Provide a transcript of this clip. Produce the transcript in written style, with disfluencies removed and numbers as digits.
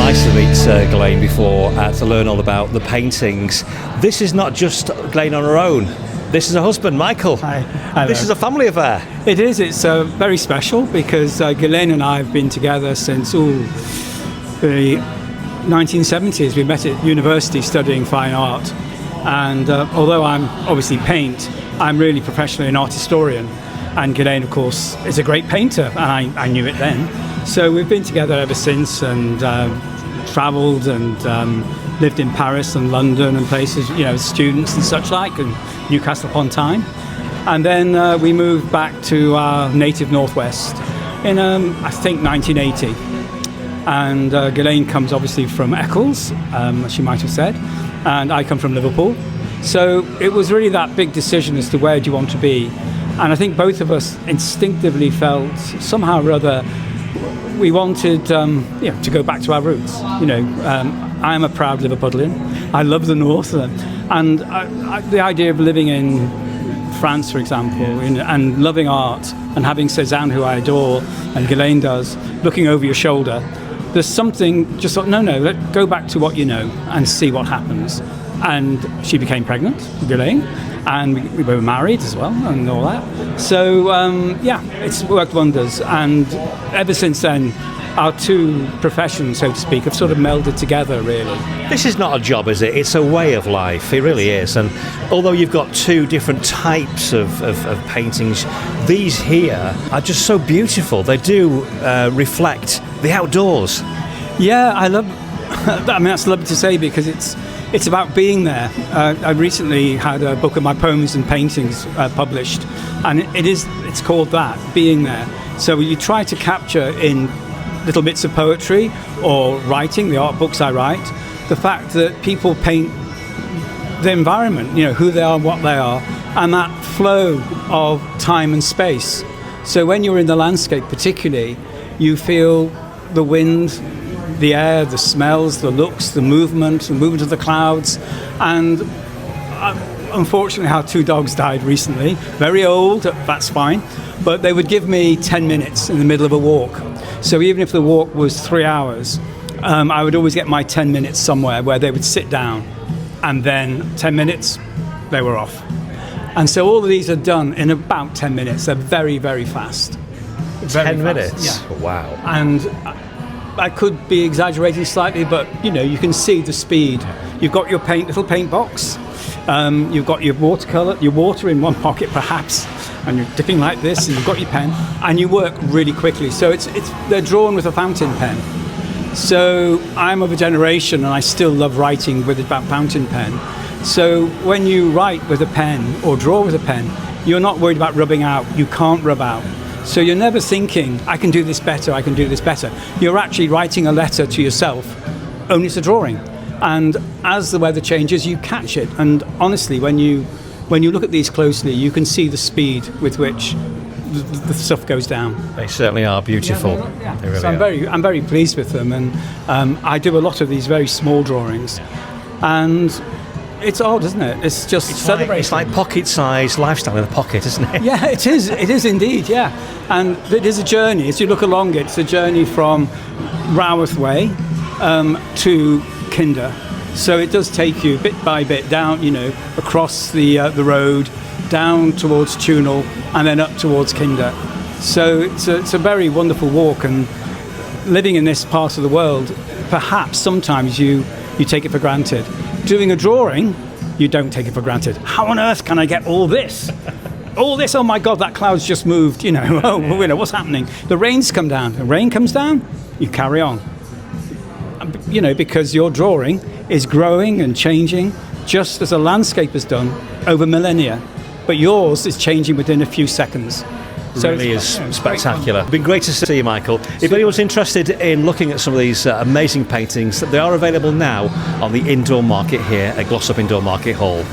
nice to meet Ghislaine before to learn all about the paintings. This is not just Ghislaine on her own. This is her husband, Michael. Hi. This is a family affair. It is. It's very special because Ghislaine and I have been together since the 1970s. We met at university studying fine art. And although I'm obviously paint, I'm really professionally an art historian. And Ghislaine, of course, is a great painter, and I knew it then. So we've been together ever since and travelled and lived in Paris and London and places, as students and such like, and Newcastle upon Tyne. And then we moved back to our native Northwest in, I think, 1980. And Ghislaine comes obviously from Eccles, as she might have said, and I come from Liverpool. So it was really that big decision as to where do you want to be. And I think both of us instinctively felt somehow or other we wanted to go back to our roots. I am a proud Liverpudlian. I love the north. And the idea of living in France, for example, and loving art and having Cézanne, who I adore, and Ghislaine does, looking over your shoulder, there's something just like, no, let's go back to what you know and see what happens. And she became pregnant, Ghislaine, and we were married as well and all that. So, it's worked wonders. And ever since then, our two professions, so to speak, have sort of melded together, really. This is not a job, is it? It's a way of life. It really is. And although you've got two different types of paintings, these here are just so beautiful. They do reflect the outdoors. Yeah, I love... that's lovely to say because it's about being there. I recently had a book of my poems and paintings published, and it's called that, Being There. So you try to capture in little bits of poetry or writing, the art books I write, the fact that people paint the environment, who they are, what they are, and that flow of time and space. So when you're in the landscape particularly, you feel the wind, the air, the smells, the looks, the movement of the clouds. And unfortunately, our two dogs died recently, very old, that's fine, but they would give me 10 minutes in the middle of a walk. So even if the walk was 3 hours, I would always get my 10 minutes somewhere where they would sit down, and then 10 minutes, they were off. And so all of these are done in about 10 minutes. They're very, very fast. Very 10 minutes? Yeah. Wow. And I could be exaggerating slightly, but you can see the speed. You've got your little paint box. You've got your watercolor, your water in one pocket perhaps, and you're dipping like this, and you've got your pen, and you work really quickly. So they're drawn with a fountain pen. So I'm of a generation, and I still love writing with a fountain pen. So when you write with a pen or draw with a pen, you're not worried about rubbing out. You can't rub out. So you're never thinking, I can do this better, I can do this better. You're actually writing a letter to yourself, only it's a drawing. And as the weather changes, you catch it. And honestly, when you look at these closely, you can see the speed with which the stuff goes down. They certainly are beautiful. Yeah. They really so I'm very pleased with them. And I do a lot of these very small drawings. And it's odd, isn't it? It's just celebrating. It's like pocket-sized lifestyle in a pocket, isn't it? Yeah, it is. It is indeed, yeah. And it is a journey. As you look along it, it's a journey from Raworth Way to Kinder. So it does take you bit by bit down, across the road, down towards Tunel, and then up towards Kinder. So it's a very wonderful walk. And living in this part of the world, perhaps sometimes you take it for granted. Doing a drawing, you don't take it for granted. How on earth can I get all this? All this, oh my God, that cloud's just moved, what's happening? The rain's come down. The rain comes down, you carry on. Because your drawing is growing and changing just as a landscape has done over millennia. But yours is changing within a few seconds. So it really is spectacular. It's been great to see you, Michael. If anyone's interested in looking at some of these amazing paintings, they are available now on the indoor market here at Glossop Indoor Market Hall.